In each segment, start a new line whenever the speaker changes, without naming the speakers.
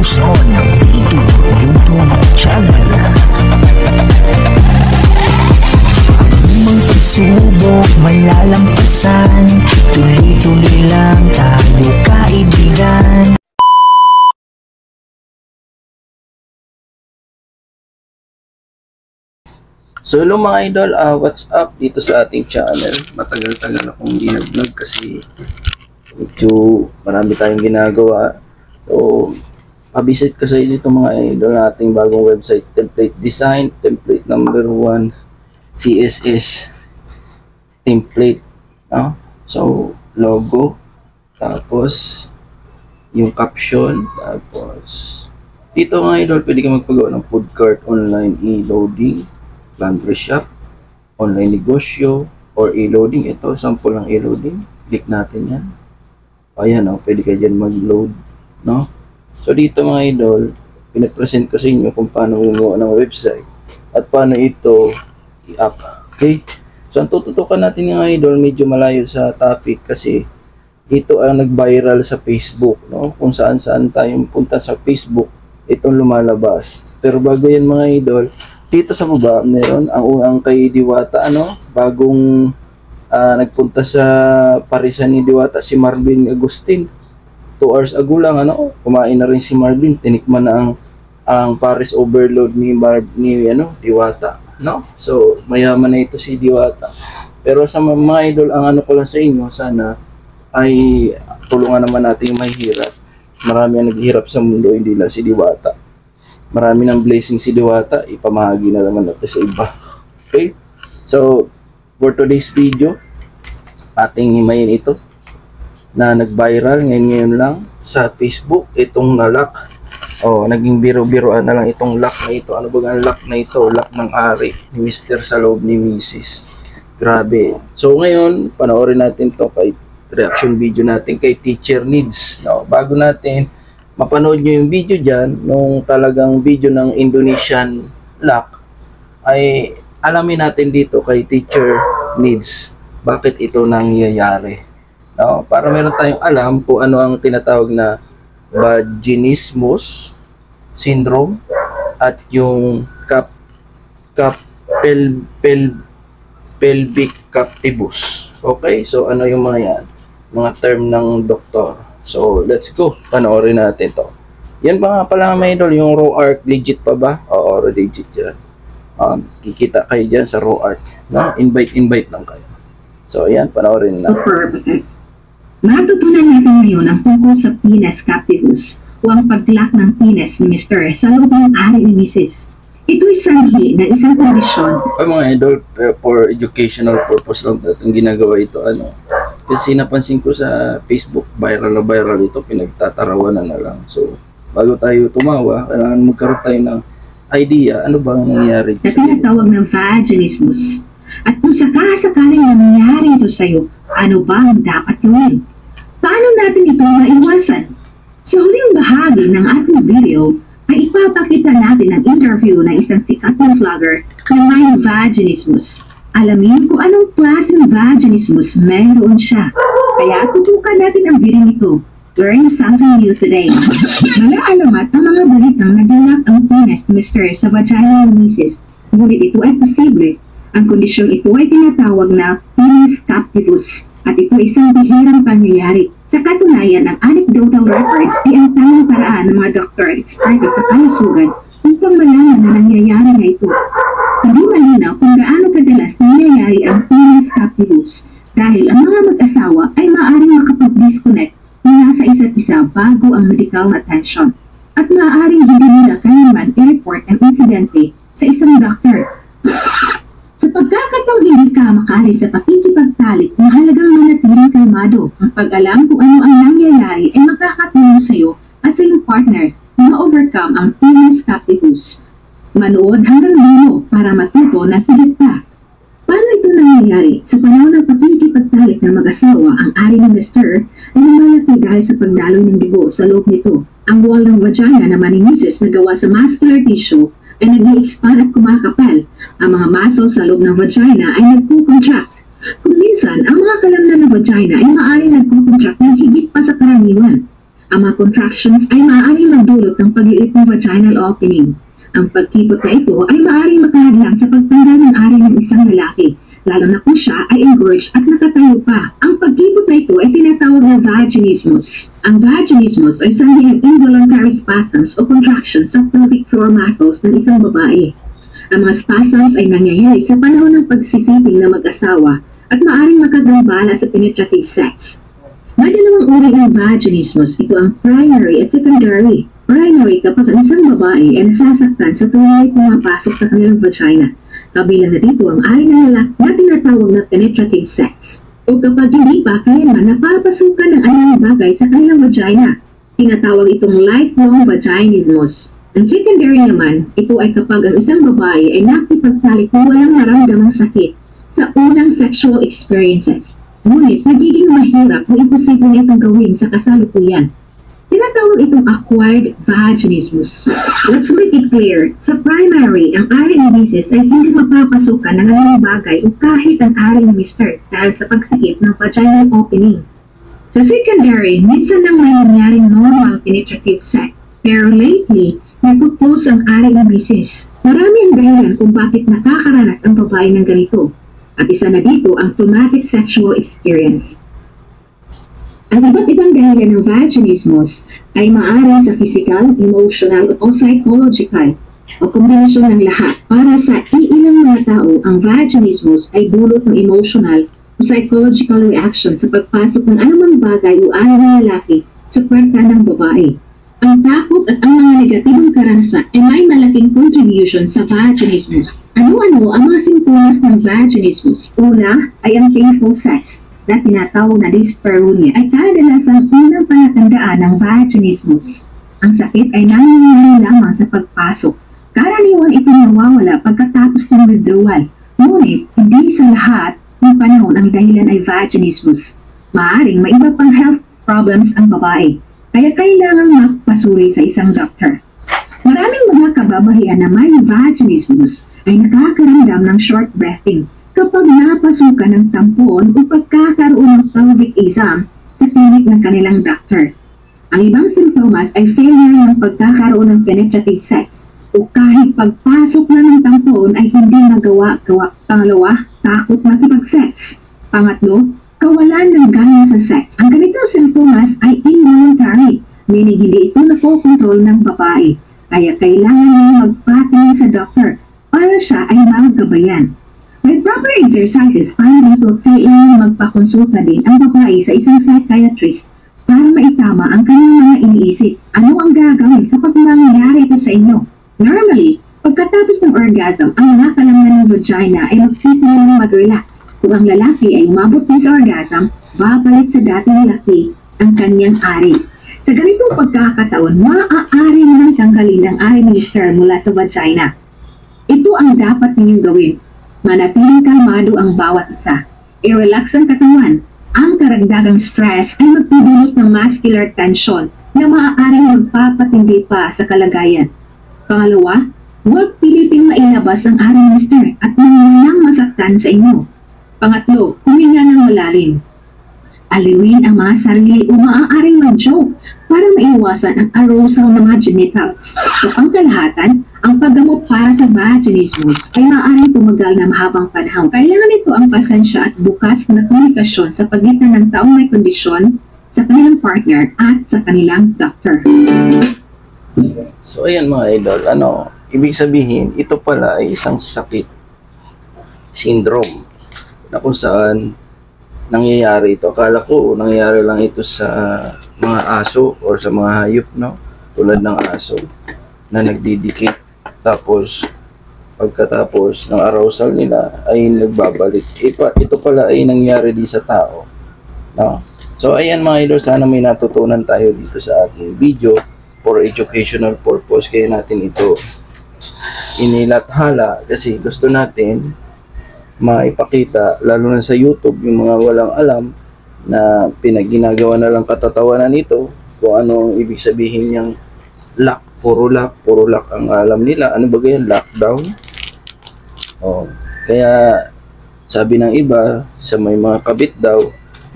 Focus on Video YouTube channel. Anumang pagsubok malalampasan, tuloy-tuloy lang tayo kaibigan.
So hello mga idol, what's up dito sa ating channel? Matagal-tagal akong hindi nag-vlog kasi medyo marami tayong ginagawa. So pabisit ko sa inyo itong mga idol na ating bagong website template design, template number 1, CSS template, no? So logo, tapos yung caption, tapos dito mga idol pwede ka magpagawa ng food cart, online e-loading, laundry shop, online negosyo, or e-loading. Ito, sample ng e-loading. Click natin yan. Ayan, oh, pwede ka dyan mag-load, no? So, dito mga idol, pinapresent ko sa inyo kung paano gumawa ng website at paano ito i-up. Okay? So, ang tututukan natin mga idol, medyo malayo sa topic kasi ito ang nag-viral sa Facebook, no? Kung saan-saan tayong punta sa Facebook, itong lumalabas. Pero bago yan mga idol, dito sa baba, meron ang kay Diwata, ano, bagong nagpunta sa parisan ni Diwata, si Marvin Agustin. 2 hours ago lang, ano, kumain na rin si Marvin, tinikman na ang Paris overload ni Diwata, no? So, mayaman na ito si Diwata. Pero sa mga idol, ang ano ko lang sa inyo, sana ay tulungan naman natin yung mahihirap. Marami ang naghihirap sa mundo, hindi lang si Diwata. Marami ng blessing si Diwata, ipamahagi na naman natin sa iba. Okay? So, for today's video, ating himayin ito na nag-viral ngayon lang sa Facebook, itong na-lock. Oh, naging biro-biroan na lang itong lock na ito. Ano ba ang lock na ito? Lock ng ari ni Mr. sa loob ni Mrs. Grabe. So, ngayon, panoorin natin to kay reaction video natin kay Teacher Needs. No? Bago natin mapanood nyo yung video dyan, nung talagang video ng Indonesian lock, ay alamin natin dito kay Teacher Needs bakit ito nangyayari. No? Para meron tayong alam kung ano ang tinatawag na vaginismus syndrome at yung pelvic captivus. Okay? So, ano yung mga yan? Mga term ng doktor. So, let's go. Panoorin natin to. Yan pa nga pala mga idol, yung ROARC, legit pa ba? Oo, legit yan. Kikita kayo dyan sa ROARC. No? Invite lang kayo. So, yan, panoorin na.
Purposes. Matutunan natin ngayon ang tungkol sa penis captivus o ang pag-lock ng penis ni Mr. sa loob ng ari ni Mrs. Ito'y sanhi na isang kondisyon.
Ay mga idol, for educational purpose lang itong ginagawa ito. Ano? Kasi napansin ko sa Facebook, viral na viral ito, pinagtatarawan na lang. So, bago tayo tumawa, kailangan magkaroon tayo ng idea, ano ba ang nangyayari?
Na tinatawag ng vaginismus. At kung sakasakaling nangyayari ito sa'yo, ano ba ang dapat gawin? Paano natin ito maiwasan? Sa huling bahagi ng ating video, ay ipapakita natin ang interview ng isang sikat na vlogger na may vaginismus. Alamin kung anong klaseng vaginismus mayroon siya. Kaya tutukan natin ang video nito. Learn something new today. Malaalamat ang mga balitang naglalak ang penis ni Mr. sa vagina ni Mrs. Ngunit ito ay posible. Ang kondisyong ito ay tinatawag na penis captivus at ito ay isang bihirang pangyayari. Sa katunayan, ang anecdotal records ay ang tanging paraan ng mga doktor at eksperto sa kalusugan upang malaman na nangyayari na ito. Hindi malinaw kung gaano kadalas nangyayari ang penis captivus dahil ang mga mag-asawa ay maaaring makapag-disconnect mula sa isa't isa bago ang medical attention at maaaring hindi nila kailanman i-report ang insidente sa isang doktor. Sa pagkakataong hindi ka makali sa pakikipagtalik, mahalagang manatiling kalmado. Ang pag-alam kung ano ang nangyayari ay makakatulong sa iyo at sa iyong partner na ma-overcome ang penis captivus. Manood hanggang dulo para matuto na higit pa. Paano ito nangyayari? Sa panahon ng pakikipagtalik ng mag-asawa, ang ari ng Mr. ay lumalaki dahil sa pagdaloy ng dugo sa loob nito. Ang wall ng vagina naman ni Mrs. na gawa sa muscular tissue ay nag-i-expand at kumakapal. Ang mga muscles sa loob ng vagina ay nagko-contract. Kung minsan, ang mga kalamnan ng vagina ay maaaring nagko-contract ng higit pa sa karaniwan. Ang mga contractions ay maaaring magdulot ng pagliit ng vaginal opening. Ang pagkipot na ito ay maaaring makahadlang sa pagtanda ng ari ng isang lalaki, lalo na kung siya ay engorged at nakatayo pa. Ang pagkipot na ito ay tinatawag na vaginismus. Ang vaginismus ay sanhi ng involuntary spasms o contractions sa pelvic floor muscles ng isang babae. Ang mga spasms ay nangyayari sa panahon ng pagsisiping ng mag-asawa at maaaring makagambala sa penetrative sex. May dalawang uri ng vaginismus. Ito ang primary at secondary. Primary kapag ang isang babae ay nasasaktan sa tuwing ay pumapasok sa kanilang vagina. Kabilang na dito ang ari ng lalaki na tinatawag na penetrative sex. O kapag hindi pa kailanman napapasukan ng anumang bagay sa kanilang vagina, tinatawag itong lifelong vaginismus. Ang secondary naman, ito ay kapag ang isang babae ay nakipagtalik kung walang naramdamang sakit sa unang sexual experiences. Ngunit nagiging mahirap o imposible itong gawin sa kasalukuyan. Tinatawag itong acquired vaginismus. Let's make it clear, sa primary, ang ari ng misis ay hindi mapapasukan ng anumang bagay o kahit ang ari ng mister dahil sa pagsikip ng vaginal opening. Sa secondary, minsan nang may nangyaring normal penetrative sex, pero lately, nagpo-close ang ari ng misis. Marami ang dahilan kung bakit nakakaranas ang babae ng ganito. At isa na dito ang traumatic sexual experience. Ang iba't ibang dahilan ng vaginismus ay maaari sa physical, emotional o psychological o kombinasyon ng lahat. Para sa iilang mga tao, ang vaginismus ay dulot ng emotional o psychological reaction sa pagpasok ng anumang bagay o ari ng lalaki sa puwerta ng babae. Ang takot at ang mga negatibong karanasan ay may malaking contribution sa vaginismus. Ano-ano ang mga simptomas ng vaginismus? Una ay ang painful sex na tinatawag na dyspareunia ay kadalasang unang palatandaan ng vaginismus. Ang sakit ay nangyayari lamang sa pagpasok. Karaniwan itong nawawala pagkatapos ng withdrawal. Ngunit hindi sa lahat ng panahon ang dahilan ay vaginismus. Maaaring may iba pang health problems ang babae, kaya kailangang magpasuri sa isang doktor. Maraming mga kababayan na may vaginismus ay nakakaramdam ng short breathing kapag napasukan ng tampon o pagkakaroon ng pelvic exam sa klinik ng kanilang doktor. Ang ibang simptomas ay failure ng pagkakaroon ng penetrative sex o kahit pagpasok na ng tampon ay hindi magawa-gawa. Pangalawa, takot makipag-sex. Pangatlo, kawalan ng gana sa sex. Ang ganitong simptomas ay involuntary, meaning hindi ito nakokontrol ng babae. Kaya kailangan niya magpatingin sa doktor para siya ay magabayan. With proper exercises, para dito kailangan magpakonsulta din ang babae sa isang psychiatrist para maitama ang kanyang mga iniisip. Ano ang gagawin kapag mangyayari ito sa inyo? Normally, pagkatapos ng orgasm, ang mga kalamnan ng vagina ay magsisimulang mag-relax. Kung ang lalaki ay umabot din sa orgasm, babalik sa dating laki ang kanyang ari. Sa ganitong pagkakataon, maaari nang tanggalin ang ari ng sperm mula sa vagina. Ito ang dapat ninyong gawin. Manatiling kalmado ang bawat isa. I-relax ang katawan. Ang karagdagang stress ay magdudulot ng muscular tension na maaaring magpapatindi pa sa kalagayan. Pangalawa, huwag piliting mailabas ang ari ng sperm at nang masaktan sa inyo. Pangatlo, huminga ng malalim. Aliwin ang mga sarili o maaaring mag-joke para maiwasan ang arousal ng mga genitals. Sa pangkalahatan, ang paggamot para sa vaginismus ay maaaring tumagal na mahabang panahon. Kailangan ito ang pasensya at bukas na komunikasyon sa pagitan ng taong may kondisyon, sa kanilang partner at sa kanilang doctor.
So ayan mga idol, ibig sabihin, ito pala ay isang sakit, syndrome, na kung saan nangyayari ito. Akala ko nangyayari lang ito sa mga aso or sa mga hayop, no? Tulad ng aso na nagdidikit, tapos pagkatapos ng arousal nila ay nagbabalik. Ito pala ay nangyayari din sa tao, no? So ayan mga idol, sana may natutunan tayo dito sa ating video. For educational purpose kaya natin ito inilathala kasi gusto natin maipakita, lalo na sa YouTube, yung mga walang alam na pinaginagawa na lang katatawanan nito kung ano ang ibig sabihin niyang lock, puro lock ang alam nila. Ano ba ganyan? Lockdown? Kaya sabi ng iba, sa may mga kabit daw,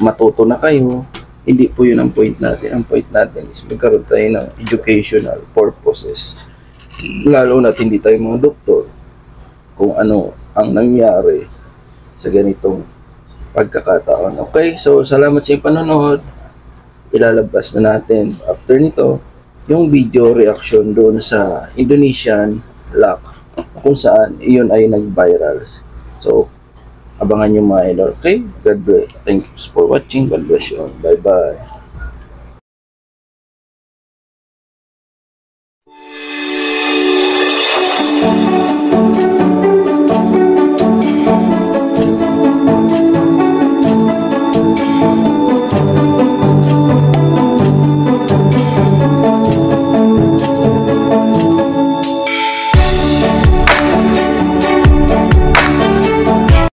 matuto na kayo Hindi po yun ang point natin. Ang point natin is magkaroon tayo ng educational purposes. Lalo na hindi tayo mga doktor kung ano ang nangyari sa ganitong pagkakataon. Okay, so salamat sa inyong panonood. Ilalabas na natin after nito yung video reaction doon sa Indonesian lock kung saan iyon ay nag-viral. So, abangan nyo mga idol. Okay? God bless. Thanks for watching. God bless you all. Bye-bye.